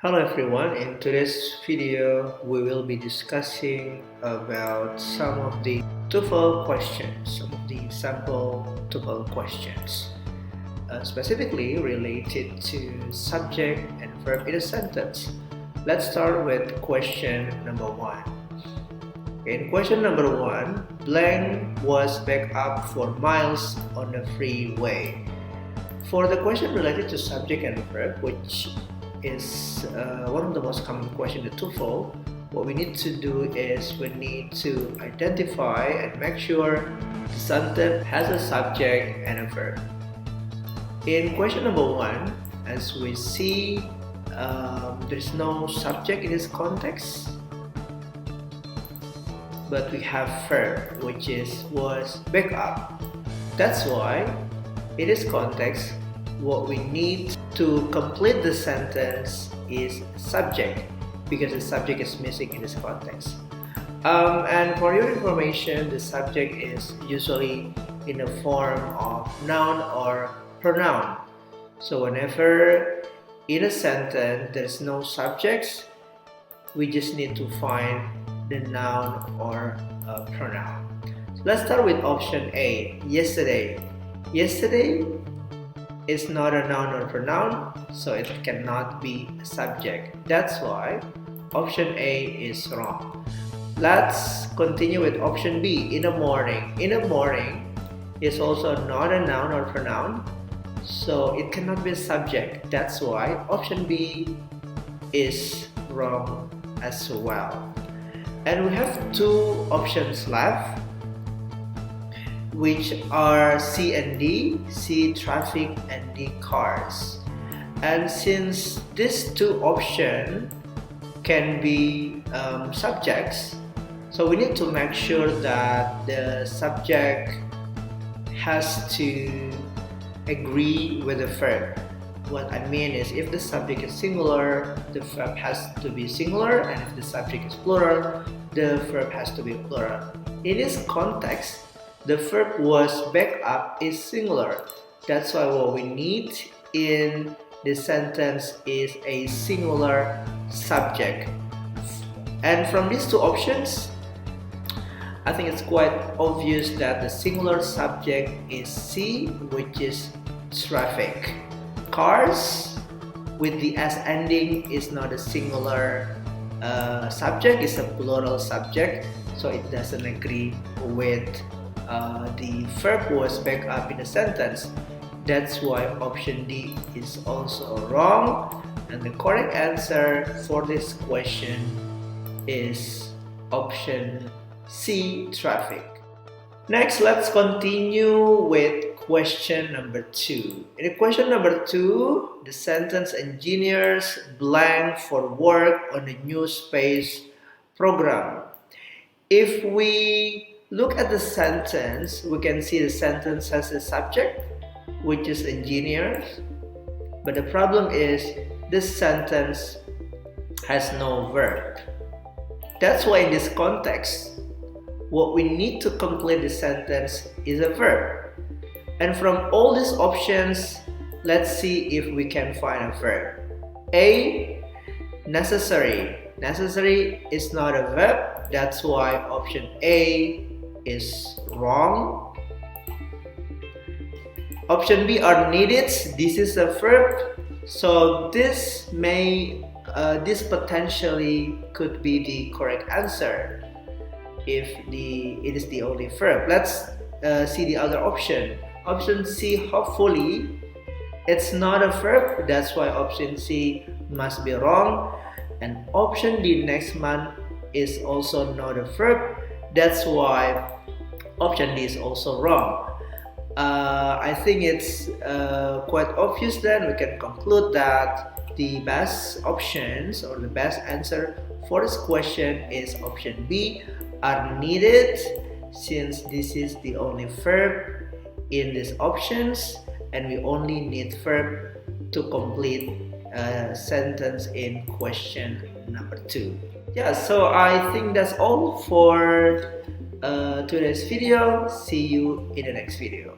Hello everyone, in today's video we will be discussing about some of the TOEFL questions, some of the sample TOEFL questions, specifically related to subject and verb in a sentence. Let's start with question number 1. In question number 1, blank was backed up for miles on the freeway. For the question related to subject and verb, which is one of the most common questions in the TOEFL, what we need to do is we need to identify and make sure the sentence has a subject and a verb. In question number 1, as we see, there's no subject in this context, but we have verb, which was backed up. That's why in this context, what we need to complete the sentence is subject, because the subject is missing in this context. And for your information, the subject is usually in the form of noun or pronoun. So whenever in a sentence there's no subjects, we just need to find the noun or pronoun. So let's start with option A, yesterday. Yesterday is not a noun or pronoun, so it cannot be a subject. That's why option A is wrong. Let's continue with option B, in the morning. In the morning is also not a noun or pronoun, so it cannot be a subject. That's why option B is wrong as well. And we have two options left, which are C and D, C traffic and D cars. And since these two options can be subjects, so we need to make sure that the subject has to agree with the verb. What I mean is, if the subject is singular, the verb has to be singular, and if the subject is plural, the verb has to be plural. In this context, the verb was backed up is singular. That's why what we need in the sentence is a singular subject. And from these two options, I think it's quite obvious that the singular subject is C, which is traffic. Cars with the S ending is not a singular subject, it's a plural subject, so it doesn't agree with the verb was backed up in a sentence. That's why option D is also wrong, and the correct answer for this question is option C, traffic. Next, let's continue with question number 2. In question number 2, the sentence engineers blank for work on the new space program. If we look at the sentence, we can see the sentence has a subject, which is engineers, but the problem is this sentence has no verb. That's why in this context, what we need to complete the sentence is a verb. And from all these options, let's see if we can find a verb. A, necessary. Necessary is not a verb. That's why option A is wrong. Option B, are needed. This is a verb, so this potentially could be the correct answer if it is the only verb. Let's see the other option. Option C, hopefully, it's not a verb. That's why option C must be wrong. And option D, next month, is also not a verb. That's why option D is also wrong. I think it's quite obvious then we can conclude that the best options or the best answer for this question is option B, are needed, since this is the only verb in these options and we only need verb to complete a sentence in question number 2. Yeah, so I think that's all for today's video. See you in the next video.